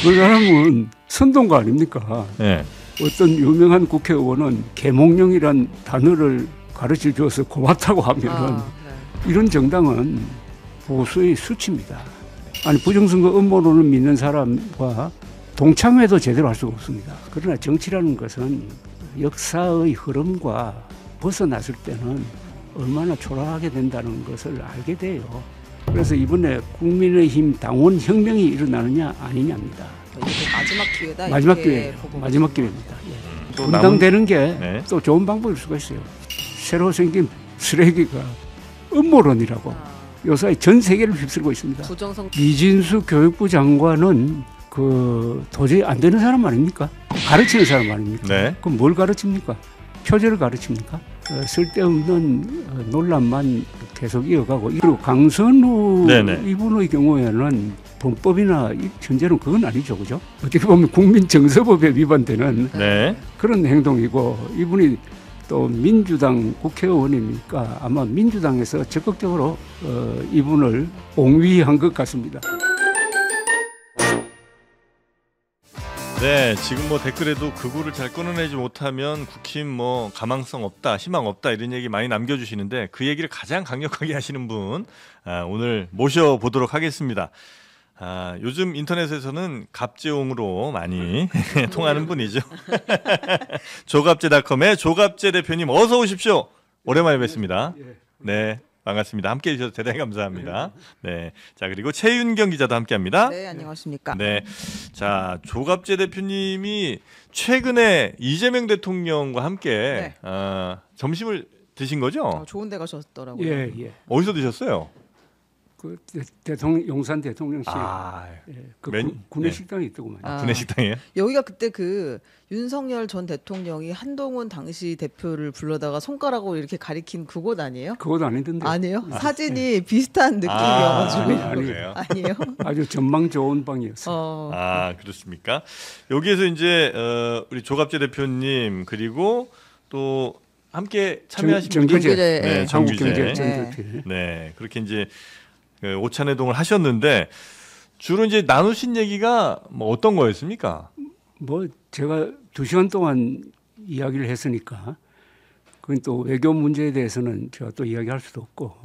그 사람은 선동가 아닙니까? 네. 어떤 유명한 국회의원은 계몽령이란 단어를 가르쳐 줘서 고맙다고 하면은 이런 정당은 보수의 수치입니다. 아니 부정선거 음모론을 믿는 사람과 동참회도 제대로 할 수가 없습니다. 그러나 정치라는 것은 역사의 흐름과 벗어났을 때는 얼마나 초라하게 된다는 것을 알게 돼요. 그래서 이번에 국민의힘 당원 혁명이 일어나느냐 아니냐입니다. 마지막 기회다. 마지막 기회, 마지막 기회입니다. 예. 분당되는 게 또 좋은 방법일 수가 있어요. 새로 생긴 쓰레기가 음모론이라고 요새 전 세계를 휩쓸고 있습니다. 이진수 교육부 장관은 그 도저히 안 되는 사람 아닙니까? 가르치는 사람 아닙니까? 네. 그럼 뭘 가르칩니까? 표절을 가르칩니까? 쓸데없는 논란만 계속 이어가고, 그리고 강선우 이분의 경우에는 범법이나 현재는 그건 아니죠, 그죠? 어떻게 보면 국민정서법에 위반되는 그런 행동이고, 이분이 또 민주당 국회의원이니까 아마 민주당에서 적극적으로 이분을 옹위한 것 같습니다. 네, 지금 뭐 댓글에도 극우를 잘 끊어내지 못하면 국힘 뭐 가망성 없다, 희망 없다 이런 얘기 많이 남겨주시는데 그 얘기를 가장 강력하게 하시는 분 오늘 모셔보도록 하겠습니다. 요즘 인터넷에서는 갑재용으로 많이 통하는 분이죠. 조갑재닷컴의 조갑재 대표님 어서 오십시오. 오랜만에 뵙습니다. 네. 반갑습니다. 함께해 주셔서 대단히 감사합니다. 네, 자 그리고 최윤경 기자도 함께합니다. 네, 안녕하십니까. 네, 자 조갑재 대표님이 최근에 이재명 대통령과 함께 점심을 드신 거죠? 좋은 데 가셨더라고요. 예, 예. 어디서 드셨어요? 그 대통령 용산 대통령실 그 군내 식당이 있더구만. 군내 식당이에요? 여기가 그때 그 윤석열 전 대통령이 한동훈 당시 대표를 불러다가 손가락으로 이렇게 가리킨 그곳 아니에요? 그곳 아니던데. 아니에요? 사진이 비슷한 느낌이어가지고. 아니에요? 아주 전망 좋은 방이었어요. 그렇습니까? 여기에서 이제 우리 조갑재 대표님 그리고 또 함께 참여하신 정규재, 정규재. 네, 그렇게 이제 오찬회동을 하셨는데 주로 이제 나누신 얘기가 뭐 어떤 거였습니까? 뭐 제가 2시간 동안 이야기를 했으니까 그건 또 외교 문제에 대해서는 제가 또 이야기할 수도 없고,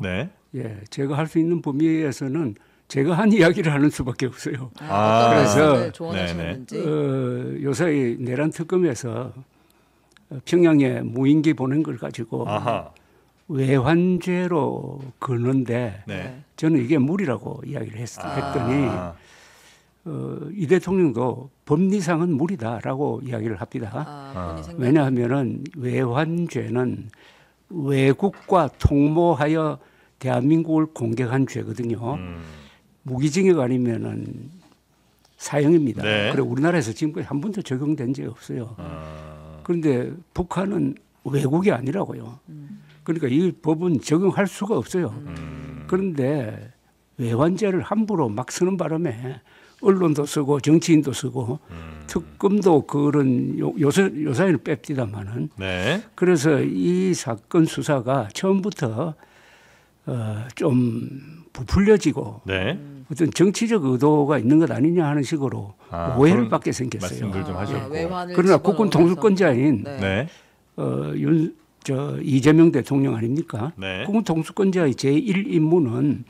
제가 할 수 있는 범위에서는 제가 한 이야기를 하는 수밖에 없어요. 그래서 요새 내란 특검에서 평양에 무인기 보낸 걸 가지고 외환죄로 거는데 저는 이게 무리라고 이야기를 했더니 이 대통령도 법리상은 무리다라고 이야기를 합니다. 왜냐하면은 외환죄는 외국과 통모하여 대한민국을 공격한 죄거든요. 무기징역 아니면은 사형입니다. 그리고 우리나라에서 지금까지 한 번도 적용된 적이 없어요. 그런데 북한은 외국이 아니라고요. 그러니까 이 법은 적용할 수가 없어요. 그런데 외환죄를 함부로 막 쓰는 바람에 언론도 쓰고 정치인도 쓰고 특검도 그런 요사이는 뺍디다마는 그래서 이 사건 수사가 처음부터 좀 부풀려지고 어떤 정치적 의도가 있는 것 아니냐 하는 식으로 오해를 받게 생겼어요. 말씀들 좀 하셨고. 그러나 국군 통수권자인 이재명 대통령 아닙니까? 국군 통수권자의 제1임무는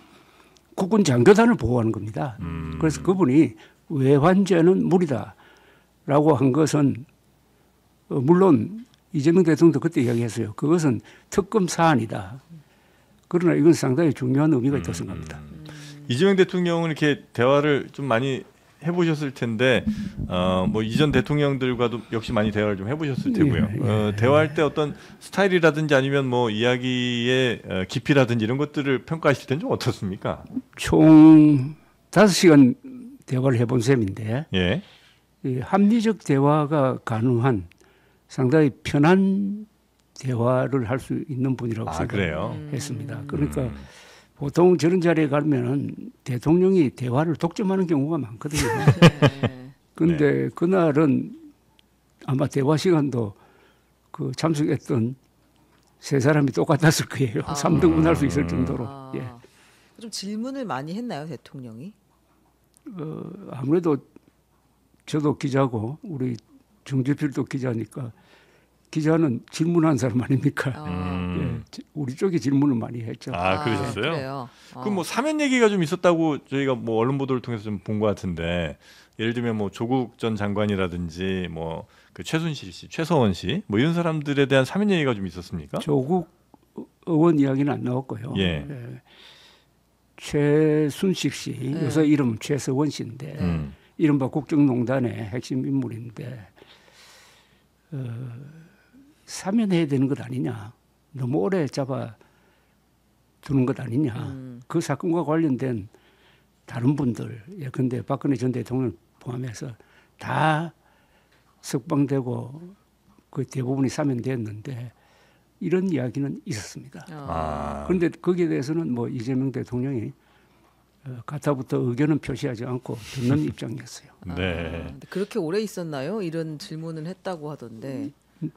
국군 장교단을 보호하는 겁니다. 그래서 그분이 외환죄는 무리다라고 한 것은 물론 이재명 대통령도 그때 이야기했어요. 그것은 특검 사안이다. 그러나 이건 상당히 중요한 의미가 있다고 생각합니다. 이재명 대통령은 이렇게 대화를 좀 많이 해보셨을 텐데 뭐 이전 대통령들과도 역시 많이 대화를 좀 해보셨을 테고요. 대화할 때 어떤 스타일이라든지 아니면 뭐 이야기의 깊이라든지 이런 것들을 평가하실 때는 좀 어떻습니까? 총 5시간 대화를 해본 셈인데 이 합리적 대화가 가능한 상당히 편한 대화를 할 수 있는 분이라고 생각했습니다. 그러니까 보통 저런 자리에 가면은 대통령이 대화를 독점하는 경우가 많거든요. 그런데 그날은 아마 대화 시간도 그 참석했던 세 사람이 똑같았을 거예요. 3등분 할 수 있을 정도로. 좀 질문을 많이 했나요, 대통령이? 아무래도 저도 기자고 우리 정주필도 기자니까 기자는 질문한 사람 아닙니까? 예, 우리 쪽이 질문을 많이 했죠. 아, 그러셨어요? 그래요. 그럼 뭐 사면 얘기가 좀 있었다고 저희가 뭐 언론 보도를 통해서 좀 본 것 같은데, 예를 들면 뭐 조국 전 장관이라든지 뭐 그 최순실 씨, 최서원 씨 뭐 이런 사람들에 대한 사면 얘기가 좀 있었습니까? 조국 의원 이야기는 안 나왔고요. 예. 예. 최순실 씨, 요새 이름은 최서원 씨인데 이른바 국정농단의 핵심 인물인데 사면해야 되는 것 아니냐, 너무 오래 잡아 두는 것 아니냐, 그 사건과 관련된 다른 분들, 예컨대 박근혜 전 대통령 포함해서 다 석방되고 그 대부분이 사면됐는데 이런 이야기는 있었습니다. 그런데 거기에 대해서는 뭐 이재명 대통령이 가타부터 의견은 표시하지 않고 듣는 입장이었어요. 네. 근데 그렇게 오래 있었나요? 이런 질문을 했다고 하던데.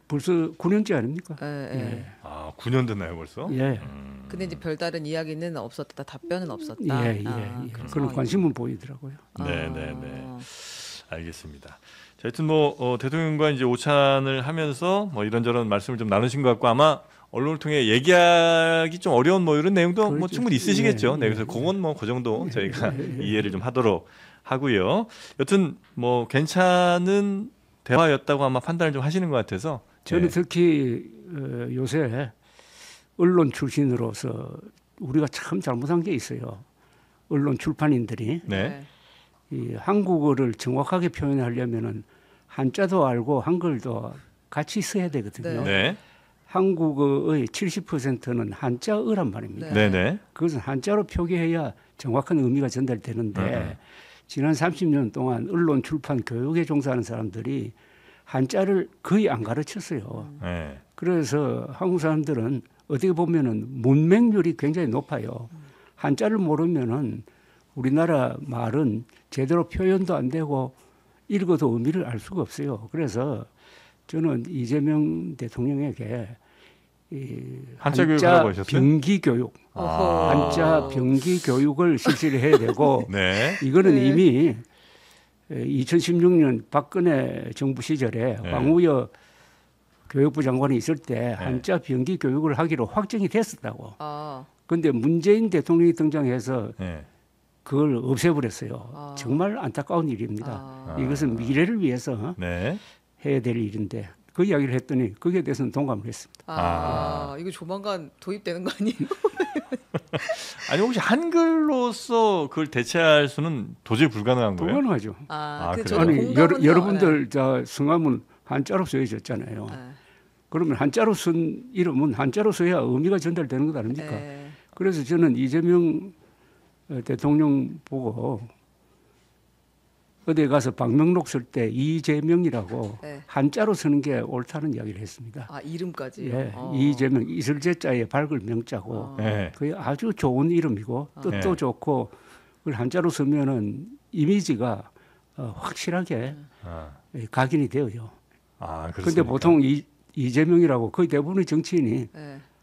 벌써 9년째 아닙니까? 예. 아, 9년 됐나요 벌써? 예. 근데 이제 별다른 이야기는 없었다, 답변은 없었다. 예. 그런 관심은 보이더라고요. 네. 알겠습니다. 자, 하여튼 뭐 대통령과 이제 오찬을 하면서 뭐 이런저런 말씀을 좀 나누신 것 같고, 아마 언론을 통해 얘기하기 좀 어려운 뭐 이런 내용도 뭐 충분히 있으시겠죠. 네, 그래서 그건 뭐 그 정도 저희가 이해를 좀 하도록 하고요. 여튼 뭐 괜찮은 대화였다고 아마 판단을 좀 하시는 것 같아서 저는 특히 요새 언론 출신으로서 우리가 참 잘못한 게 있어요. 언론 출판인들이 이 한국어를 정확하게 표현하려면은 한자도 알고 한글도 같이 써야 되거든요. 네. 한국어의 70%는 한자어란 말입니다. 네. 그것은 한자로 표기해야 정확한 의미가 전달되는데 지난 30년 동안 언론 출판 교육에 종사하는 사람들이 한자를 거의 안 가르쳤어요. 네. 그래서 한국 사람들은 어떻게 보면은 문맹률이 굉장히 높아요. 한자를 모르면은 우리나라 말은 제대로 표현도 안 되고 읽어도 의미를 알 수가 없어요. 그래서 저는 이재명 대통령에게 이 한자 교육하라고 하셨어요? 병기 교육, 한자 병기 교육을 실시를 해야 되고 이거는 이미 2016년 박근혜 정부 시절에 황우여 교육부 장관이 있을 때 한자 병기 교육을 하기로 확정이 됐었다고. 그런데 문재인 대통령이 등장해서 그걸 없애버렸어요. 정말 안타까운 일입니다. 이것은 미래를 위해서 해야 될 일인데 그 이야기를 했더니 거기에 대해서는 동감을 했습니다. 이거 조만간 도입되는 거 아니에요? 아니 혹시 한글로서 그걸 대체할 수는 도저히 불가능한 거예요? 불가능하죠. 그렇죠. 아니 여러분들 다 성함은 한자로 써있었잖아요. 그러면 한자로 쓴 이름은 한자로 써야 의미가 전달되는 것 아닙니까? 그래서 저는 이재명 대통령 보고 어디에 가서 방명록 쓸 때 이재명이라고 한자로 쓰는 게 옳다는 이야기를 했습니다. 이름까지요? 이재명, 이슬제자에 밝을 명자고 그게 아주 좋은 이름이고 뜻도 좋고 그걸 한자로 쓰면은 이미지가 확실하게 각인이 되어요. 그런데 보통 이재명이라고 거의 대부분의 정치인이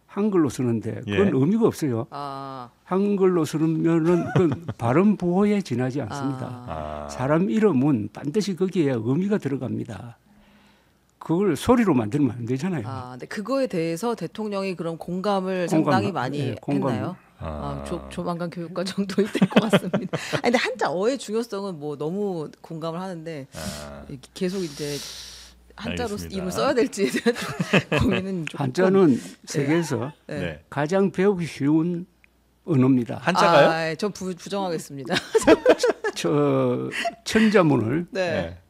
한글로 쓰는데 그건 의미가 없어요. 한글로 쓰면은 그 발음 보호에 지나지 않습니다. 사람 이름은 반드시 거기에 의미가 들어갑니다. 그걸 소리로 만들면 안 되잖아요. 근데 그거에 대해서 대통령이 그럼 공감을 상당히 많이 했나요? 조만간 교육과정 도입될 것 같습니다. 근데 한자어의 중요성은 뭐 너무 공감을 하는데 계속 이제 한자로 이름을 써야 될지에 대한 고민은 조금. 한자는 세계에서 가장 배우기 쉬운 언어입니다. 한자가요? 전 부정하겠습니다. 천자문을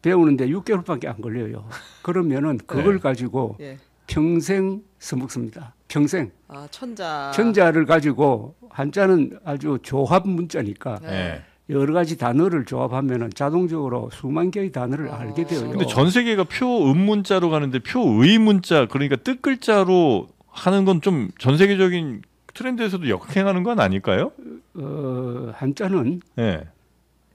배우는데 6개월밖에 안 걸려요. 그러면은 그걸 가지고 평생 써먹습니다. 평생. 천자를 가지고 한자는 아주 조합 문자니까 여러 가지 단어를 조합하면은 자동적으로 수만 개의 단어를 알게 되어요. 근데 전 세계가 표음문자로 가는데 표의문자, 그러니까 뜻글자로 하는 건 좀 전 세계적인 트렌드에서도 역행하는 건 아닐까요? 한자는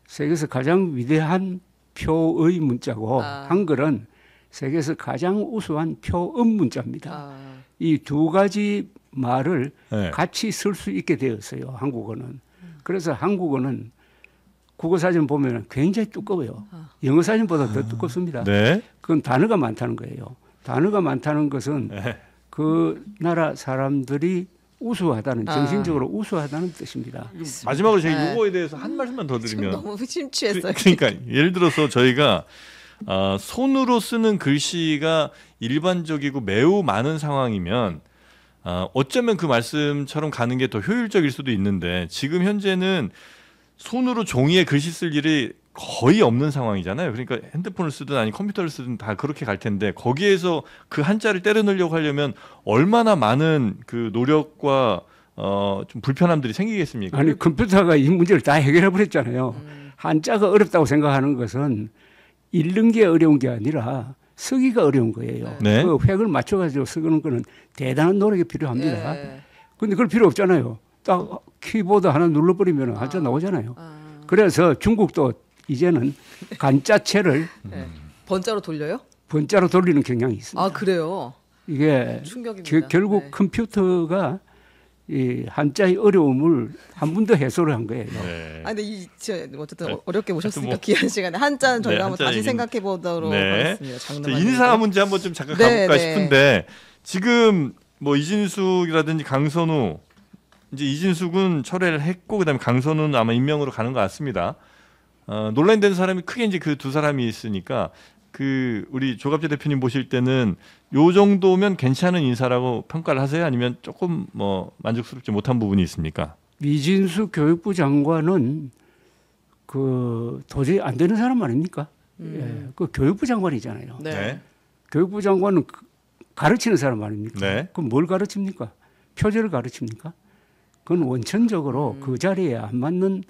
세계에서 가장 위대한 표의 문자고 한글은 세계에서 가장 우수한 표음 문자입니다. 이 두 가지 말을 같이 쓸 수 있게 되었어요. 한국어는. 그래서 한국어는 국어 사진 보면 굉장히 두꺼워요. 영어 사진보다 더 두껍습니다. 네. 그건 단어가 많다는 거예요. 단어가 많다는 것은 그 나라 사람들이 우수하다는 정신적으로 우수하다는 뜻입니다. 마지막으로 제가 이거에 대해서 한 말씀만 더 드리면 너무 심취했어요. 그러니까 예를 들어서 저희가 손으로 쓰는 글씨가 일반적이고 매우 많은 상황이면 어쩌면 그 말씀처럼 가는 게 더 효율적일 수도 있는데 지금 현재는 손으로 종이에 글씨 쓸 일이 거의 없는 상황이잖아요. 그러니까 핸드폰을 쓰든 아니 컴퓨터를 쓰든 다 그렇게 갈 텐데 거기에서 그 한자를 때려 넣으려고 하려면 얼마나 많은 그 노력과 좀 불편함들이 생기겠습니까? 아니 컴퓨터가 이 문제를 다 해결해 버렸잖아요. 한자가 어렵다고 생각하는 것은 읽는 게 어려운 게 아니라 쓰기가 어려운 거예요. 네. 그 획을 맞춰가지고 쓰는 거는 대단한 노력이 필요합니다. 그런데 그럴 필요 없잖아요. 딱 키보드 하나 눌러버리면 한자 나오잖아요. 그래서 중국도 이제는 간자체를 번자로 돌려요? 번자로 돌리는 경향이 있습니다. 아 그래요? 이게 충격입니다. 결국 컴퓨터가 이 한자의 어려움을 한 번 더 해소를 한 거예요. 네. 아 근데 어쨌든 어렵게 모셨으니까 귀한 시간에 한자는 저희가 한번 다시 생각해 보도록 하겠습니다. 장르만 인사 문제 한번 좀 잠깐 가볼까 싶은데 지금 뭐 이진숙이라든지 강선우 이제 이진숙은 철회를 했고 그다음에 강선우는 아마 임명으로 가는 것 같습니다. 논란된 사람이 크게 이제 그 두 사람이 있으니까 그 우리 조갑재 대표님 보실 때는 요 정도면 괜찮은 인사라고 평가를 하세요? 아니면 조금 뭐 만족스럽지 못한 부분이 있습니까? 이진숙 교육부 장관은 그 도저히 안 되는 사람 아닙니까? 예, 그 교육부 장관이잖아요. 네. 교육부 장관은 가르치는 사람 아닙니까? 네. 그럼 뭘 가르칩니까? 표절을 가르칩니까? 그건 원천적으로 그 자리에 안 맞는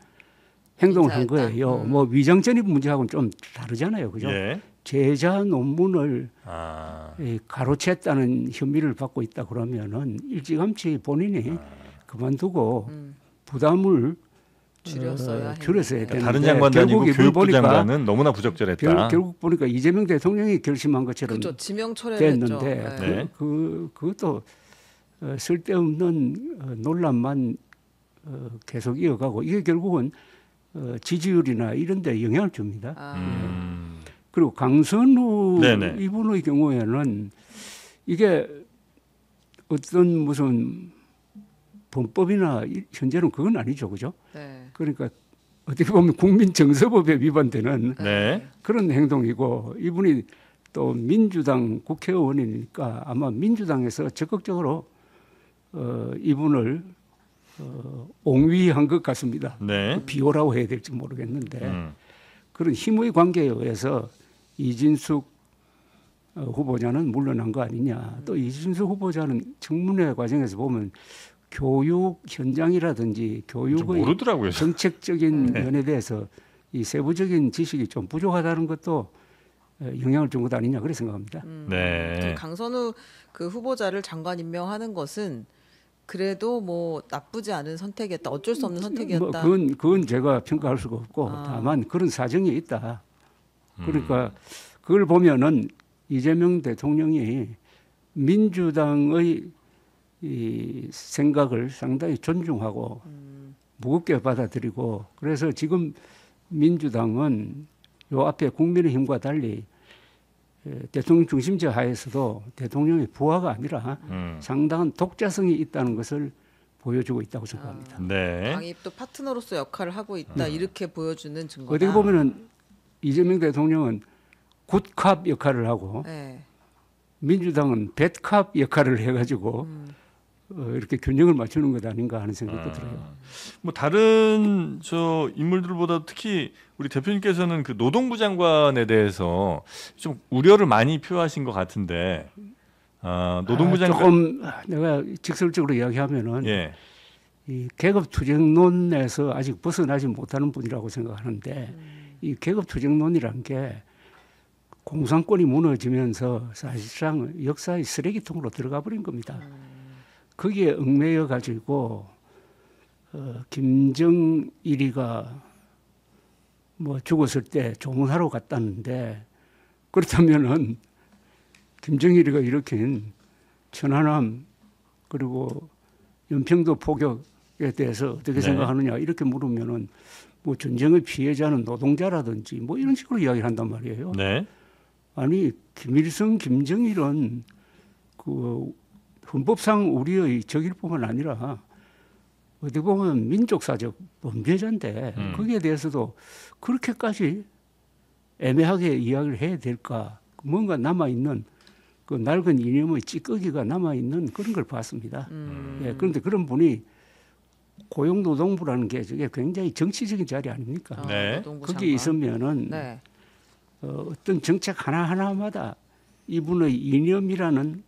행동을 한 거예요. 뭐 위장전입 문제하고는 좀 다르잖아요, 그죠? 예. 제자 논문을 가로챘다는 혐의를 받고 있다 그러면은 일찌감치 본인이 그만두고 부담을 줄였어야 되는데 다른 장관도 아니고 교육부 장관은 너무나 부적절했다. 결국 보니까 이재명 대통령이 결심한 것처럼 그렇죠. 지명 철회를 됐는데 그것도 쓸데없는 논란만 계속 이어가고 이게 결국은 지지율이나 이런 데 영향을 줍니다. 그리고 강선우 이분의 경우에는 이게 어떤 무슨 범법이나 현재는 그건 아니죠. 그죠? 네. 그러니까 어떻게 보면 국민정서법에 위반되는 그런 행동이고 이분이 또 민주당 국회의원이니까 아마 민주당에서 적극적으로 이분을 옹위한 것 같습니다. 비호라고 해야 될지 모르겠는데 그런 힘의 관계에 의해서 이진숙 후보자는 물러난 거 아니냐. 또 이진숙 후보자는 청문회 과정에서 보면 교육 현장이라든지 교육의 모르더라고요. 정책적인 면에 대해서 이 세부적인 지식이 좀 부족하다는 것도 영향을 준 것 아니냐 그렇게 생각합니다. 강선우 그 후보자를 장관 임명하는 것은 그래도 뭐 나쁘지 않은 선택이었다. 어쩔 수 없는 선택이었다. 그건 제가 평가할 수가 없고 다만 그런 사정이 있다. 그러니까 그걸 보면은 이재명 대통령이 민주당의 이 생각을 상당히 존중하고 무겁게 받아들이고 그래서 지금 민주당은 요 앞에 국민의힘과 달리 대통령 중심제 하에서도 대통령의 부하가 아니라 상당한 독자성이 있다는 것을 보여주고 있다고 생각합니다. 당이 또 파트너로서 역할을 하고 있다 이렇게 보여주는 증거다. 어떻게 보면은 이재명 대통령은 굿캅 역할을 하고 민주당은 배드캅 역할을 해가지고 이렇게 균형을 맞추는 것 아닌가 하는 생각도 들어요. 뭐 다른 저 인물들보다 특히 우리 대표님께서는 그 노동부 장관에 대해서 좀 우려를 많이 표하신 것 같은데 노동부 장관 조금 내가 직설적으로 이야기하면은 이 계급 투쟁론에서 아직 벗어나지 못하는 분이라고 생각하는데 이 계급 투쟁론이란 게 공산권이 무너지면서 사실상 역사의 쓰레기통으로 들어가 버린 겁니다. 거기에 얽매여 가지고 김정일이가 뭐 죽었을 때 조문하러 갔다는데 그렇다면은 김정일이가 일으킨 천안함 그리고 연평도 포격에 대해서 어떻게 생각하느냐 이렇게 물으면은 뭐 전쟁의 피해자는 노동자라든지 뭐 이런 식으로 이야기를 한단 말이에요. 네. 아니 김일성, 김정일은 그 헌법상 우리의 적일 뿐만 아니라 어떻게 보면 민족사적 범죄자인데 거기에 대해서도 그렇게까지 애매하게 이야기를 해야 될까? 뭔가 남아있는 그 낡은 이념의 찌꺼기가 남아있는 그런 걸 봤습니다. 예, 그런데 그런 분이 고용노동부라는 게 저게 굉장히 정치적인 자리 아닙니까? 네. 거기 있으면은 네. 어떤 정책 하나하나마다 이분의 이념이라는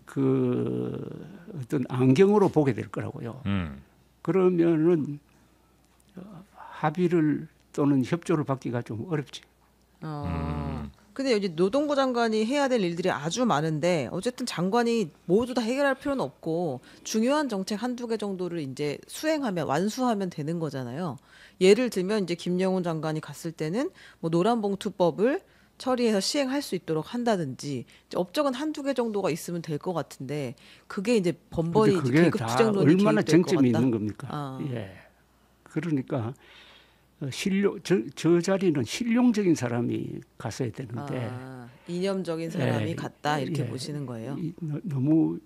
그 어떤 안경으로 보게 될 거라고요. 그러면은 합의를 또는 협조를 받기가 좀 어렵지. 근데 여기 노동부 장관이 해야 될 일들이 아주 많은데 어쨌든 장관이 모두 다 해결할 필요는 없고 중요한 정책 한두 개 정도를 이제 수행하면 완수하면 되는 거잖아요. 예를 들면 이제 김영훈 장관이 갔을 때는 뭐 노란봉투법을 처리해서 시행할 수 있도록 한다든지 업적은 한두 개 정도가 있으면 될 것 같은데 그게 이제 번번이 이제 계급 투쟁론이 얼마나 개입될 것 쟁점이 같다? 있는 겁니까? 예. 그러니까 저 자리는 실용적인 사람이 갔어야 되는데 이념적인 사람이 갔다 이렇게 보시는 거예요? 너무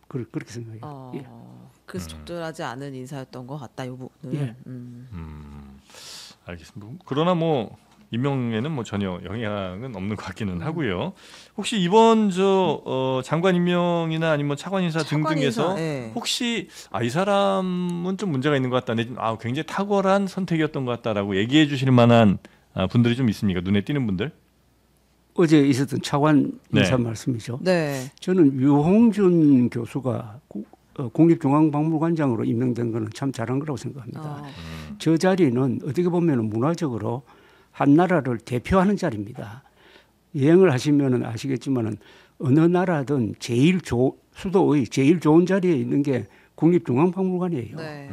그렇게 생각해요. 예. 그래서 적절하지 않은 인사였던 것 같다 이 부분을. 예. 알겠습니다. 그러나 뭐 임명에는 뭐 전혀 영향은 없는 것 같기는 하고요. 혹시 이번 장관 임명이나 아니면 차관 인사 등등에서 네. 혹시 이 사람은 좀 문제가 있는 것 같다, 굉장히 탁월한 선택이었던 것 같다라고 얘기해 주실 만한 분들이 좀 있습니까? 눈에 띄는 분들? 어제 있었던 차관 인사 네. 말씀이죠. 네. 저는 유홍준 교수가 국립중앙박물관장으로 임명된 거는 참 잘한 거라고 생각합니다. 저 자리는 어떻게 보면 문화적으로 한 나라를 대표하는 자리입니다. 여행을 하시면 아시겠지만은 어느 나라든 수도의 제일 좋은 자리에 있는 게 국립중앙박물관이에요. 네.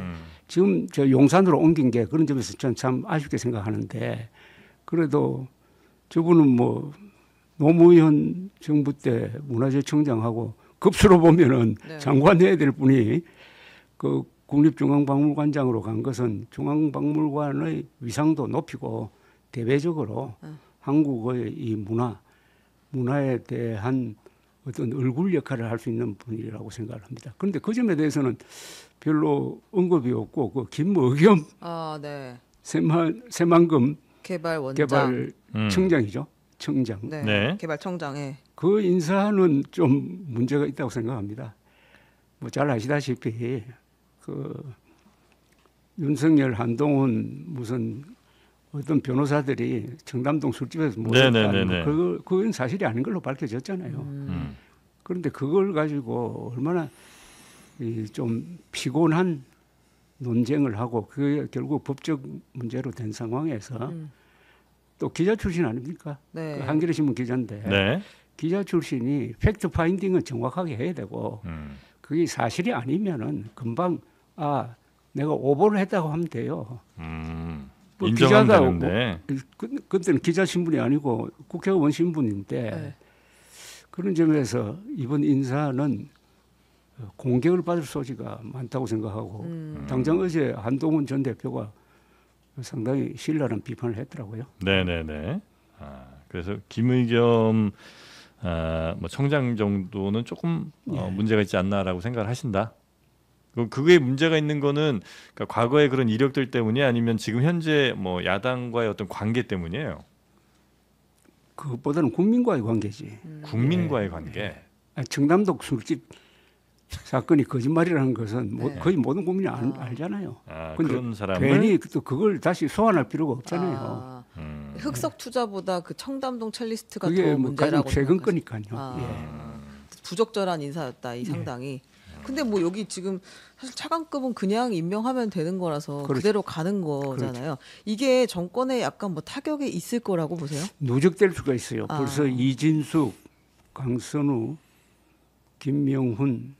지금 저 용산으로 옮긴 게 그런 점에서 저는 참 아쉽게 생각하는데 그래도 저분은 뭐 노무현 정부 때 문화재청장하고 급수로 보면은 네. 장관해야 될 분이 그 국립중앙박물관장으로 간 것은 중앙박물관의 위상도 높이고 대외적으로 한국의 이 문화에 대한 어떤 얼굴 역할을 할 수 있는 분이라고 생각을 합니다. 그런데 그 점에 대해서는 별로 언급이 없고 그 김의겸 네. 새만금 개발원장. 청장이죠. 청장. 네. 네. 개발청장에. 그 인사는 좀 문제가 있다고 생각합니다. 뭐 잘 아시다시피 그 윤석열, 한동훈 무슨 어떤 변호사들이 청담동 술집에서 모였다. 그건 사실이 아닌 걸로 밝혀졌잖아요. 그런데 그걸 가지고 얼마나 좀 피곤한 논쟁을 하고 그게 결국 법적 문제로 된 상황에서 또 기자 출신 아닙니까? 네. 그 한겨레 신문 기자인데 네. 기자 출신이 팩트 파인딩은 정확하게 해야 되고 그게 사실이 아니면은 금방 내가 오보를 했다고 하면 돼요. 뭐 인정하면 되는데 그때는 기자 신분이 아니고 국회의원 신분인데 네. 그런 점에서 이번 인사는 공격을 받을 소지가 많다고 생각하고 당장 어제 한동훈 전 대표가 상당히 신랄한 비판을 했더라고요. 네네네. 그래서 김의겸 뭐 청장 정도는 조금 문제가 있지 않나라고 생각을 하신다. 그게 문제가 있는 거는 그러니까 과거의 그런 이력들 때문이 아니면 지금 현재 뭐 야당과의 어떤 관계 때문이에요. 그것보다는 국민과의 관계지. 국민과의 관계. 청담동 술집 사건이 거짓말이라는 것은 거의 모든 국민이 알잖아요. 그런 사람을 괜히 또 그걸 다시 소환할 필요가 없잖아요. 흑석 투자보다 그 청담동 첼리스트가 그게 더 뭐 문제라고 가장 최근 거니까요. 부적절한 인사였다 이 상당히. 근데 뭐 여기 지금 사실 차관급은 그냥 임명하면 되는 거라서 그대로 가는 거잖아요. 이게 정권에 약간 뭐 타격이 있을 거라고 보세요? 누적될 수가 있어요. 벌써 이진숙, 강선우, 김명훈,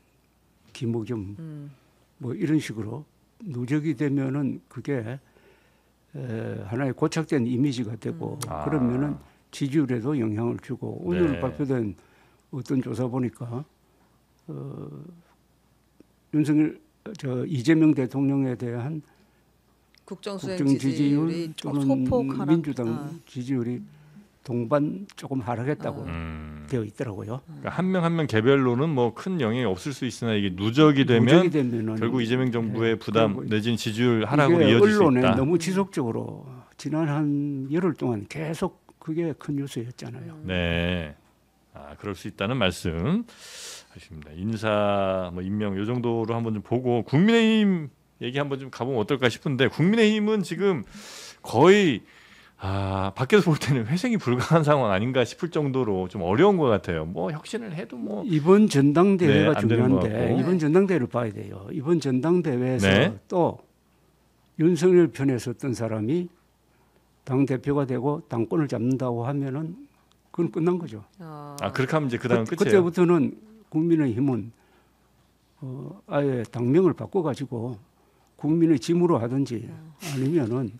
김의겸 뭐 이런 식으로 누적이 되면은 그게 하나의 고착된 이미지가 되고 그러면은 지지율에도 영향을 주고 오늘 발표된 어떤 조사 보니까 윤석열 이재명 대통령에 대한 국정수행 지지율이 또는 민주당 지지율이 동반 조금 하락했다고 되어 있더라고요. 그러니까 한 명 한 명 개별로는 뭐 큰 영향이 없을 수 있으나 이게 누적이 되면 결국 이재명 정부의 부담 내지는 지지율 하락으로 이어질 수 있다. 언론에 너무 지속적으로 지난 한 열흘 동안 계속 그게 큰 뉴스였잖아요. 네, 그럴 수 있다는 말씀 하십니다. 인사 뭐 임명 이 정도로 한번 좀 보고 국민의힘 얘기 한번 좀 가보면 어떨까 싶은데 국민의힘은 지금 거의 밖에서 볼 때는 회생이 불가한 상황 아닌가 싶을 정도로 좀 어려운 것 같아요. 뭐 혁신을 해도 뭐 이번 전당대회가 중요한데 이번 전당대회를 봐야 돼요. 이번 전당대회에서 또 윤석열 편에 섰던 사람이 당 대표가 되고 당권을 잡는다고 하면은 그건 끝난 거죠. 그렇게 하면 이제 그다음 끝이에요. 그때부터는 국민의힘은 아예 당명을 바꿔가지고 국민의 짐으로 하든지 아니면은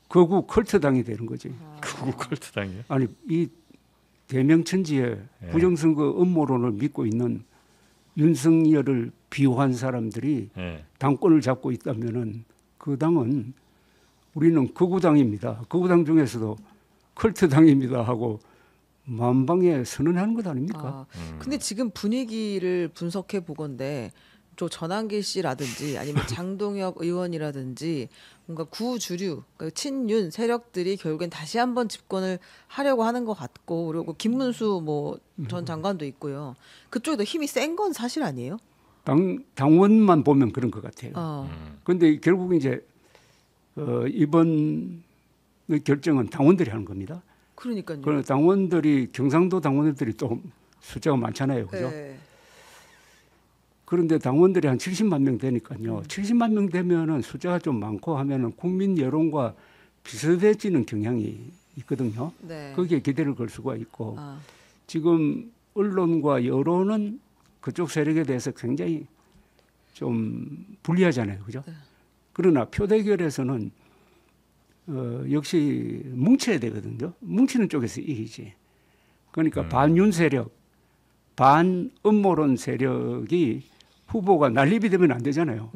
거구 컬트당이 되는 거지. 거구 컬트당이요? 아니 이 대명천지의 부정선거 음모론을 믿고 있는 윤석열을 비호한 사람들이 당권을 잡고 있다면은 그 당은 우리는 거구당입니다. 거구당 중에서도 컬트당입니다 하고 만방에 선언하는 것 아닙니까? 근데 지금 분위기를 분석해 보건데 저 전한길 씨라든지 아니면 장동혁 의원이라든지 뭔가 구주류 그러니까 친윤 세력들이 결국엔 다시 한번 집권을 하려고 하는 것 같고 그리고 김문수 뭐 전 장관도 있고요. 그쪽에 더 힘이 센 건 사실 아니에요? 당원만 보면 그런 것 같아요. 그런데 결국 이제 이번 결정은 당원들이 하는 겁니다. 그러니까요. 그럼 당원들이 경상도 당원들이 또 숫자가 많잖아요, 그죠? 그런데 당원들이 한 70만 명 되니까요. 70만 명 되면은 숫자가 좀 많고 하면은 국민 여론과 비슷해지는 경향이 있거든요. 거기에 기대를 걸 수가 있고 지금 언론과 여론은 그쪽 세력에 대해서 굉장히 좀 불리하잖아요, 그죠? 그러나 표대결에서는 역시 뭉쳐야 되거든요. 뭉치는 쪽에서 이기지. 그러니까 반윤 세력, 반 음모론 세력이 후보가 난립이 되면 안 되잖아요.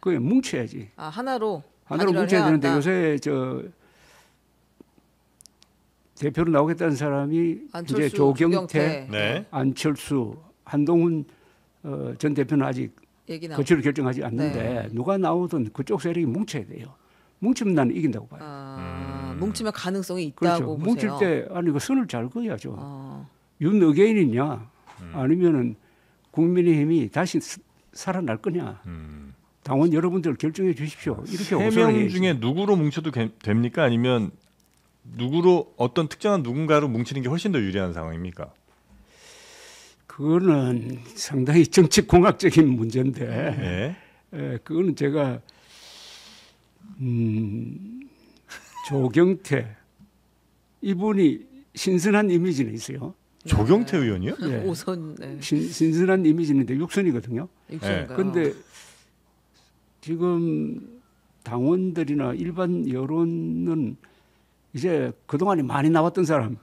그게 뭉쳐야지. 하나로 뭉쳐야 되는데 요새 저 대표로 나오겠다는 사람이 안철수, 이제 조경태, 안철수, 한동훈 전 대표는 아직 거취를 결정하지 않는데 누가 나오든 그쪽 세력이 뭉쳐야 돼요. 뭉치면 나는 이긴다고 봐요. 뭉치면 가능성이 있다고 보세요. 뭉칠 때 아니 그 선을 잘 그어야죠. 윤의견이냐 아니면은 국민의힘이 다시 살아날 거냐. 당원 여러분들 결정해 주십시오. 이렇게 세 명 중에 누구로 뭉쳐도 됩니까? 아니면 누구로 어떤 특정한 누군가로 뭉치는 게 훨씬 더 유리한 상황입니까? 그거는 상당히 정치공학적인 문제인데 그거는 제가 조경태 이분이 신선한 이미지는 있어요. 조경태 의원이요? 오선 신선한 이미지인데 육선이거든요. 그런데 지금 당원들이나 일반 여론은 이제 그동안에 많이 나왔던 사람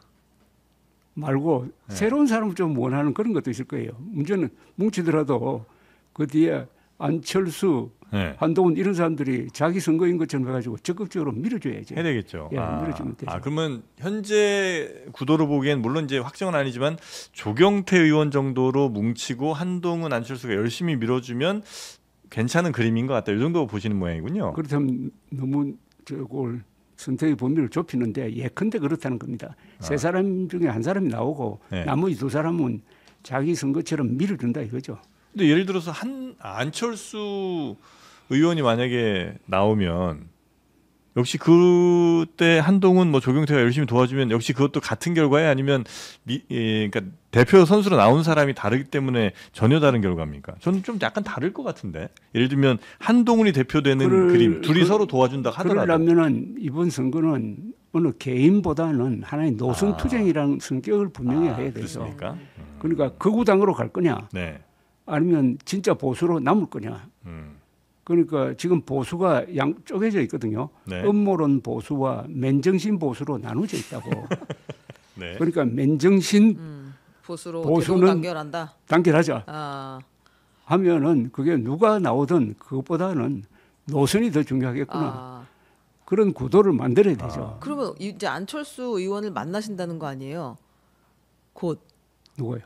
말고 새로운 사람을 좀 원하는 그런 것도 있을 거예요. 문제는 뭉치더라도 그 뒤에 안철수, 한동훈 이런 사람들이 자기 선거인 것처럼 해가지고 적극적으로 밀어줘야지. 해야 되겠죠. 밀어주면 되죠. 그러면 현재 구도로 보기엔 물론 이제 확정은 아니지만 조경태 의원 정도로 뭉치고 한동훈, 안철수가 열심히 밀어주면 괜찮은 그림인 것 같다. 이 정도 보시는 모양이군요. 그렇다면 너무 저걸 선택의 범위를 좁히는데 예컨대 그렇다는 겁니다. 세 사람 중에 한 사람이 나오고 나머지 두 사람은 자기 선거처럼 밀어준다 이거죠. 근데 예를 들어서 안철수 의원이 만약에 나오면 역시 그때 한동훈 뭐 조경태가 열심히 도와주면 역시 그것도 같은 결과에 아니면 그러니까 대표 선수로 나온 사람이 다르기 때문에 전혀 다른 결과입니까? 저는 좀 약간 다를 것 같은데. 예를 들면 한동훈이 대표되는 그림 둘이 서로 도와준다 하더라도. 그러려면은 이번 선거는 어느 개인보다는 하나의 노선 투쟁이라는 성격을 분명히 해야 돼요. 그렇습니까? 그러니까 거구당으로 갈 거냐, 아니면 진짜 보수로 남을 거냐. 그러니까 지금 보수가 쪼개져 있거든요. 음모론 보수와 맨정신 보수로 나눠져 있다고. 그러니까 맨정신 보수는 단결하자 하면은 그게 누가 나오든 그것보다는 노선이 더 중요하겠구나. 그런 구도를 만들어야 되죠. 그러면 이제 안철수 의원을 만나신다는 거 아니에요? 곧. 누구요?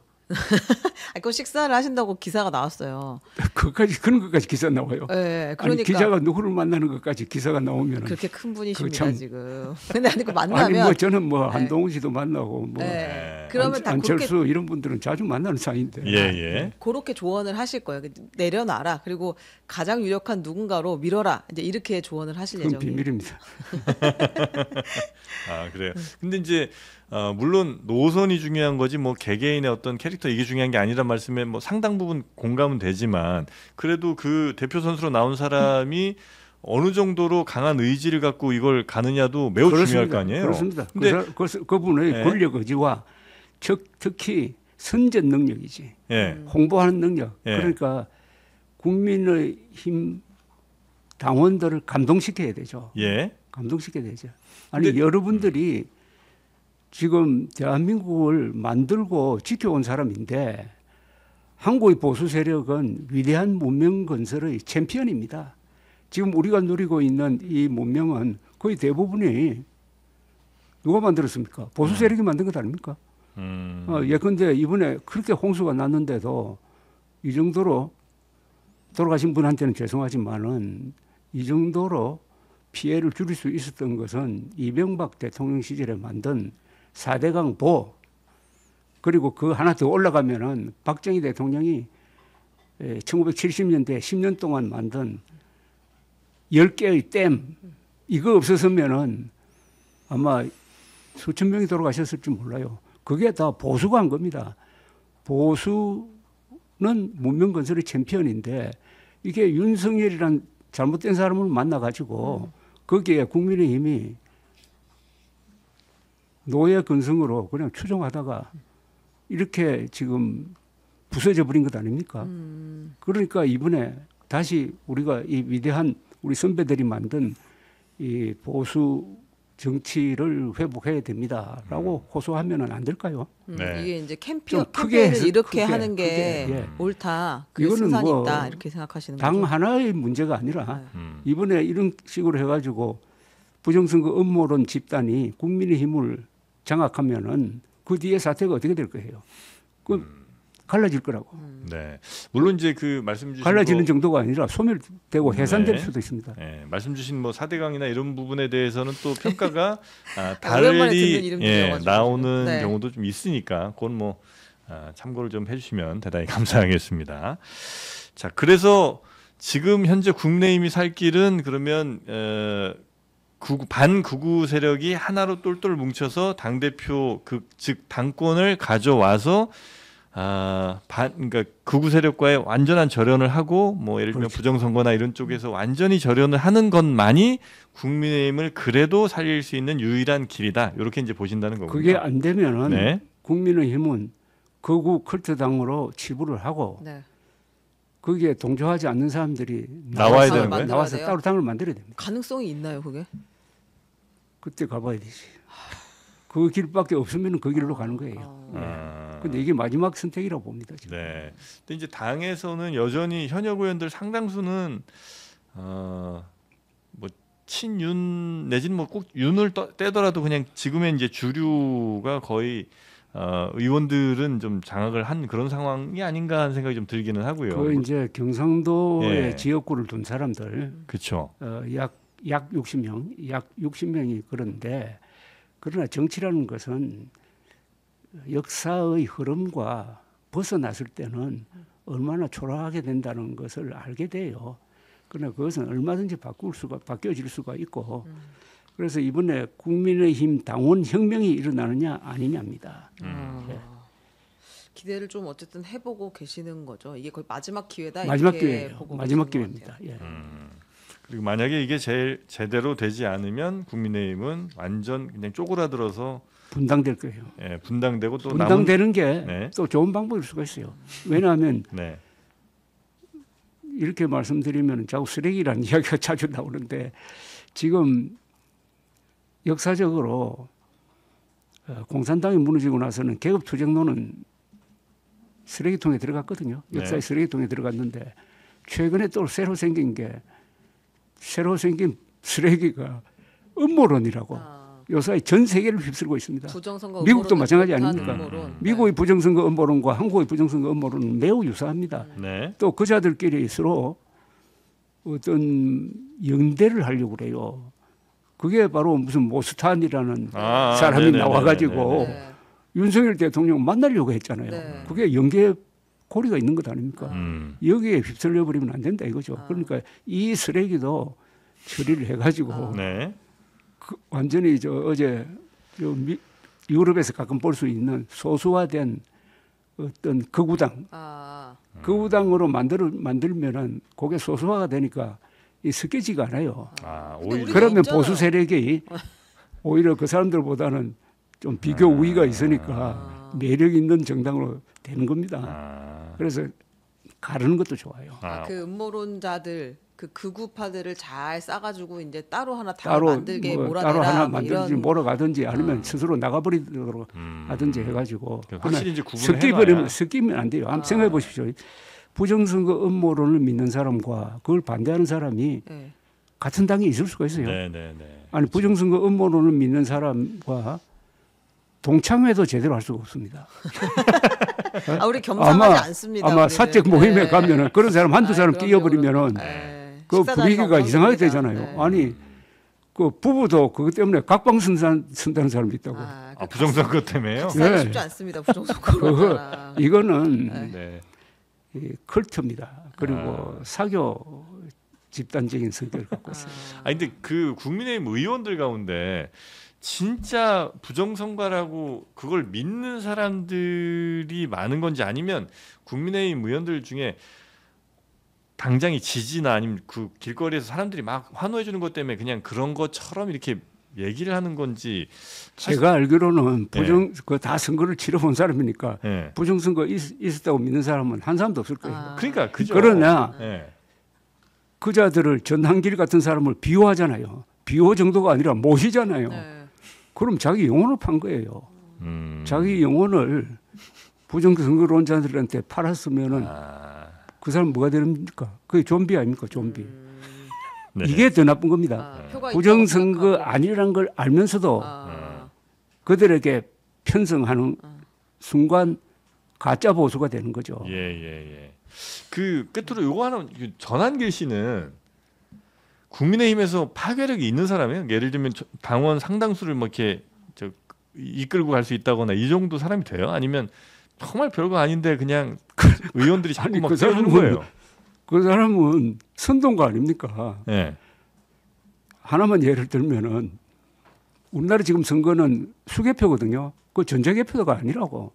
그 식사를 하신다고 기사가 나왔어요. 그런 것까지 기사 나와요. 네, 그러니까 아니, 기자가 누구를 만나는 것까지 기사가 나오면 그렇게 큰 분이십니다 참... 지금. 근데 그 만나면 아니 뭐 저는 뭐 한동훈 씨도 만나고 뭐 그러면 다 안철수 그렇게... 이런 분들은 자주 만나는 사이인데. 예. 그렇게 조언을 하실 거예요. 내려놔라. 그리고 가장 유력한 누군가로 밀어라. 이제 이렇게 조언을 하실 예정이에요. 그건 비밀입니다. 아 그래요. 근데 이제 물론 노선이 중요한 거지 뭐 개개인의 어떤 캐릭터 이게 중요한 게 아니란 말씀에 뭐 상당 부분 공감은 되지만 그래도 그 대표 선수로 나온 사람이 어느 정도로 강한 의지를 갖고 이걸 가느냐도 매우 그렇습니다. 중요할 거 아니에요. 그렇습니다. 근데 그분의 권력 의지와 특히 선전 능력이지. 홍보하는 능력. 그러니까 국민의힘 당원들을 감동시켜야 되죠. 감동시켜야 되죠. 아니 여러분들이 지금 대한민국을 만들고 지켜온 사람인데 한국의 보수 세력은 위대한 문명 건설의 챔피언입니다. 지금 우리가 누리고 있는 이 문명은 거의 대부분이 누가 만들었습니까? 보수 세력이 만든 것 아닙니까? 예컨대 이번에 그렇게 홍수가 났는데도 이 정도로 돌아가신 분한테는 죄송하지만은 이 정도로 피해를 줄일 수 있었던 것은 이명박 대통령 시절에 만든 4대강 보 그리고 그 하나 더 올라가면은 박정희 대통령이 1970년대 10년 동안 만든 10개의 댐 이거 없었으면은 아마 수천 명이 돌아가셨을지 몰라요. 그게 다 보수가 한 겁니다. 보수는 문명 건설의 챔피언인데 이게 윤석열이란 잘못된 사람을 만나가지고 거기에 국민의힘이 노예 근성으로 그냥 추종하다가 이렇게 지금 부서져 버린 것 아닙니까? 그러니까 이번에 다시 우리가 이 위대한 우리 선배들이 만든 이 보수 정치를 회복해야 됩니다라고 호소하면은 안 될까요? 이게 이제 캠페인을 이렇게 하는 게 옳다. 그게 승산이 뭐 있다. 이렇게 생각하시는 거죠? 당 하나의 문제가 아니라 이번에 이런 식으로 해가지고 부정선거 음모론 집단이 국민의힘을 장악하면은 그 뒤에 사태가 어떻게 될 거예요? 갈라질 거라고. 네. 물론 이제 그 말씀 주신 갈라지는 정도가 아니라 소멸되고 해산될 수도 있습니다. 말씀 주신 뭐 4대강이나 이런 부분에 대해서는 또 평가가 달리 나오는 경우도 좀 있으니까 그건 뭐 참고를 좀 해주시면 대단히 감사하겠습니다. 자, 그래서 지금 현재 국민의힘이 살 길은 그러면 반극우 세력이 하나로 똘똘 뭉쳐서 당대표 즉 당권을 가져와서 그러니까 극우 세력과의 완전한 절연을 하고 뭐 예를 들면 부정선거나 이런 쪽에서 완전히 절연을 하는 것만이 국민의힘을 그래도 살릴 수 있는 유일한 길이다. 이렇게 이제 보신다는 거군요. 그게 안 되면은 국민의힘은 극우 컬트당으로 치부를 하고 거기에 동조하지 않는 사람들이 나와야 되는 거예요? 나와서 따로 당을 만들어야 됩니다. 가능성이 있나요, 그게? 그때 가봐야 되지. 그 길밖에 없으면 그 길로 가는 거예요. 근데 이게 마지막 선택이라고 봅니다. 지금. 네. 근데 이제 당에서는 여전히 현역 의원들 상당수는 뭐 친윤 내지는 뭐 꼭 윤을 떼더라도 그냥 지금의 이제 주류가 거의 의원들은 좀 장악을 한 그런 상황이 아닌가 하는 생각이 좀 들기는 하고요. 그 이제 경상도에 지역구를 둔 사람들, 그렇죠. 약 60명이 그런데. 그러나 정치라는 것은 역사의 흐름과 벗어났을 때는 얼마나 초라하게 된다는 것을 알게 돼요. 그러나 그것은 얼마든지 바뀌어질 수가 있고 그래서 이번에 국민의힘 당원 혁명이 일어나느냐 아니냐입니다. 기대를 좀 어쨌든 해보고 계시는 거죠. 이게 거의 마지막 기회다. 마지막 기회예요. 마지막 기회입니다. 그리고 만약에 이게 제대로 되지 않으면 국민의힘은 완전 그냥 쪼그라들어서 분당될 거예요. 분당되고 또 분당되는 게 또 좋은 방법일 수가 있어요. 왜냐하면 이렇게 말씀드리면 자꾸 쓰레기라는 이야기가 자주 나오는데 지금 역사적으로 공산당이 무너지고 나서는 계급투쟁론은 쓰레기통에 들어갔거든요. 역사의 쓰레기통에 들어갔는데 최근에 또 새로 생긴 쓰레기가 음모론이라고 요새 전 세계를 휩쓸고 있습니다. 부정선거 미국도 마찬가지 아닙니까? 음모론. 미국의 부정선거 음모론과 한국의 부정선거 음모론은 매우 유사합니다. 네. 또 그자들끼리 서로 어떤 연대를 하려고 그래요. 그게 바로 무슨 모스탄이라는 사람이 네네네네네. 나와가지고 네. 윤석열 대통령 만나려고 했잖아요. 네. 그게 연계 고리가 있는 것 아닙니까? 여기에 휩쓸려 버리면 안 된다 이거죠. 그러니까 이 쓰레기도 처리를 해가지고 네. 완전히 어제 유럽에서 가끔 볼 수 있는 소수화된 어떤 극우당, 극우당으로 만들면은 그게 소수화가 되니까 이 섞이지가 않아요. 오히려. 그러면 보수 세력이 오히려 그 사람들보다는 좀 비교 우위가 있으니까 매력 있는 정당으로 되는 겁니다. 그래서 가르는 것도 좋아요. 그 음모론자들 그 극우파들을 잘 싸가지고 이제 따로 하나 당을 만들게 몰아내라. 따로 하나 만들지 몰아가든지 아니면 스스로 나가버리도록 하든지 해가지고 확실히 이제 섞이면 안 돼요. 한번 생각해 보십시오. 부정선거 음모론을 믿는 사람과 그걸 반대하는 사람이 같은 당에 있을 수가 있어요. 아니 부정선거 음모론을 믿는 사람과 동창회도 제대로 할 수가 없습니다. 우리 겸상하지 않습니다. 아마 사적 모임에 가면은 그런 사람 한두 사람 끼어버리면은 그 분위기가 이상하게 되잖아요. 아니 그 부부도 그것 때문에 각방선다는 사람도 있다고. 부정선거 때문에요? 살기 쉽지 않습니다. 부정선거로. 이거는 이 컬트입니다. 그리고 사교 집단적인 성격을 갖고 있어요. 근데 그 국민의힘 의원들 가운데 진짜 부정선거라고 그걸 믿는 사람들이 많은 건지 아니면 국민의힘 의원들 중에 당장이 지지나 아니면 그 길거리에서 사람들이 막 환호해 주는 것 때문에 그냥 그런 것처럼 이렇게 얘기를 하는 건지. 제가 알기로는 그 다 선거를 치러본 사람이니까 부정선거 있었다고 믿는 사람은 한 사람도 없을 거예요. 그러니까 그죠. 그러나 그자들을 전한길 같은 사람을 비호하잖아요. 비호 정도가 아니라 모시잖아요. 그럼 자기 영혼을 판 거예요. 자기 영혼을 부정선거론자들한테 팔았으면은 그 사람 뭐가 됩니까? 그게 좀비 아닙니까? 좀비. 이게 더 나쁜 겁니다. 부정선거 아니라는 걸 알면서도 그들에게 편성하는 순간 가짜 보수가 되는 거죠. 그 끝으로 요거 하나, 전한길 씨는 국민의힘에서 파괴력이 있는 사람이에요. 예를 들면 당원 상당수를 뭐 이렇게 이끌고 갈 수 있다거나 이 정도 사람이 돼요? 아니면 정말 별거 아닌데 그냥 의원들이 자꾸 막 세워주는 거예요? 그 사람은 선동가 아닙니까? 하나만 예를 들면은 우리나라 지금 선거는 수개표거든요. 그 전자개표가 아니라고.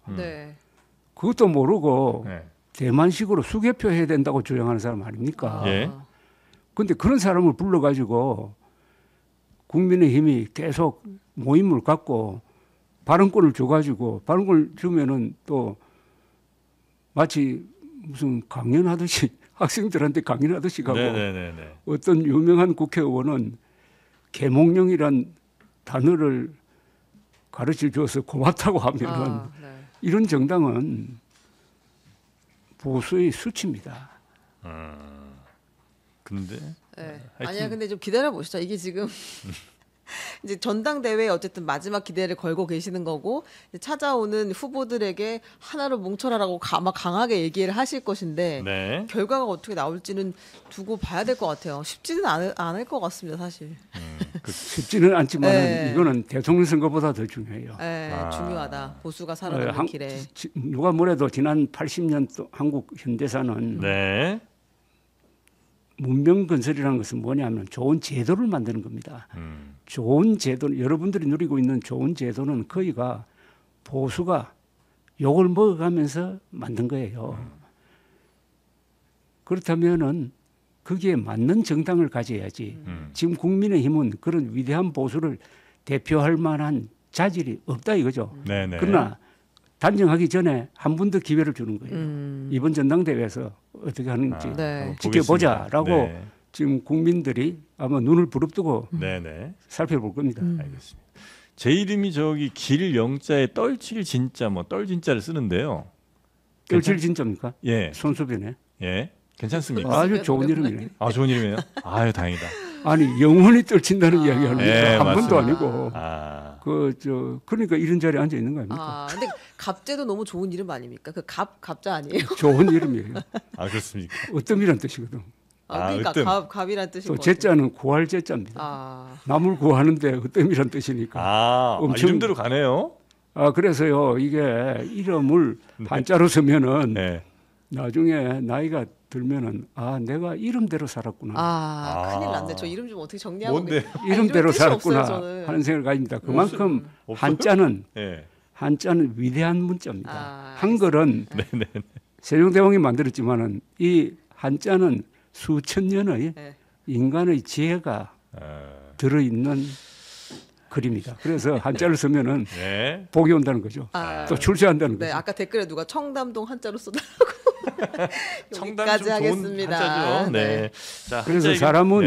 그것도 모르고 대만식으로 수개표 해야 된다고 주장하는 사람 아닙니까? 그런데 그런 사람을 불러가지고 국민의힘이 계속 모임을 갖고 발언권을 줘가지고 발언권을 주면은 또 마치 무슨 강연하듯이 학생들한테 강연하듯이 가고 어떤 유명한 국회의원은 계몽령이란 단어를 가르쳐 줘서 고맙다고 하면은 이런 정당은 보수의 수치입니다. 근데 아니야, 근데 좀 기다려 보시죠. 이게 지금 이제 전당대회에 어쨌든 마지막 기대를 걸고 계시는 거고 이제 찾아오는 후보들에게 하나로 뭉쳐라라고 아마 강하게 얘기를 하실 것인데 결과가 어떻게 나올지는 두고 봐야 될 것 같아요. 쉽지는 않을 것 같습니다, 사실. 쉽지는 않지만 이거는 대통령 선거보다 더 중요해요. 중요하다. 보수가 살아가는 길에. 누가 뭐래도 지난 80년 한국 현대사는 문명 건설이라는 것은 뭐냐면 좋은 제도를 만드는 겁니다. 좋은 제도, 여러분들이 누리고 있는 좋은 제도는 거의가 보수가 욕을 먹어가면서 만든 거예요. 그렇다면은 거기에 맞는 정당을 가져야지. 지금 국민의힘은 그런 위대한 보수를 대표할 만한 자질이 없다 이거죠. 그러나 단정하기 전에 한 번 더 기회를 주는 거예요. 이번 전당대회에서 어떻게 하는지 지켜보자라고 지금 국민들이 아마 눈을 부릅뜨고 살펴볼 겁니다. 알겠습니다. 제 이름이 저기 길 영자에 떨칠 진짜 뭐 떨진짜를 쓰는데요. 떨칠 진짜입니까? 예. 손수변에. 예. 괜찮습니까? 아주 좋은 이름이네. 아, 좋은 이름이에요? 아유, 다행이다. 아니 영원히 떨친다는 이야기하는 네, 한 번도 맞습니다. 아니고 그러니까 이런 자리에 앉아 있는 거 아닙니까? 근데 갑제도 너무 좋은 이름 아닙니까? 그 갑자 아니에요? 좋은 이름이에요. 그렇습니까? 으뜸이란 뜻이거든. 그러니까 으뜸. 갑이란 뜻인 또 거 제자는 구할 제자입니다. 남을 구하는데 으뜸이란 뜻이니까. 이름대로 가네요. 그래서요 이게 이름을 한자로 쓰면은 네. 나중에 나이가 들면은 내가 이름대로 살았구나. 큰일 났네. 저 이름 좀 어떻게 정리하고. 뭔데? 이름대로 살았구나 없어요, 하는 생각을 가집니다. 그만큼 없어요? 한자는 위대한 문자입니다. 한글은 세종대왕이 만들었지만은 이 한자는 수천 년의 인간의 지혜가 들어있는 글입니다. 그래서 한자를 쓰면은 복이 온다는 거죠. 또 출세한다는 거죠. 아까 댓글에 누가 청담동 한자로 써달라고. 청담 좀 하겠습니다. 좋은 한자죠. 네. 자, 그래서 사람은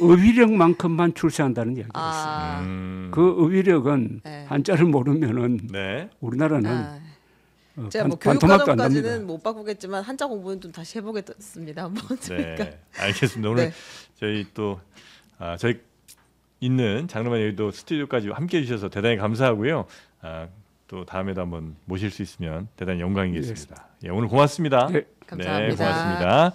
어휘력만큼만 출세한다는 이야기가 있어요. 그 어휘력은 한자를 모르면은 우리나라는 제가 뭐 교육과정까지는 못 바꾸겠지만 한자 공부는 좀 다시 해보겠습니다. 한번. 알겠습니다. 오늘 저희 또 저희 있는 장르만 여의도 스튜디오까지 함께해 주셔서 대단히 감사하고요. 또 다음에도 한번 모실 수 있으면 대단히 영광이겠습니다. 오늘 고맙습니다. 감사합니다. 고맙습니다.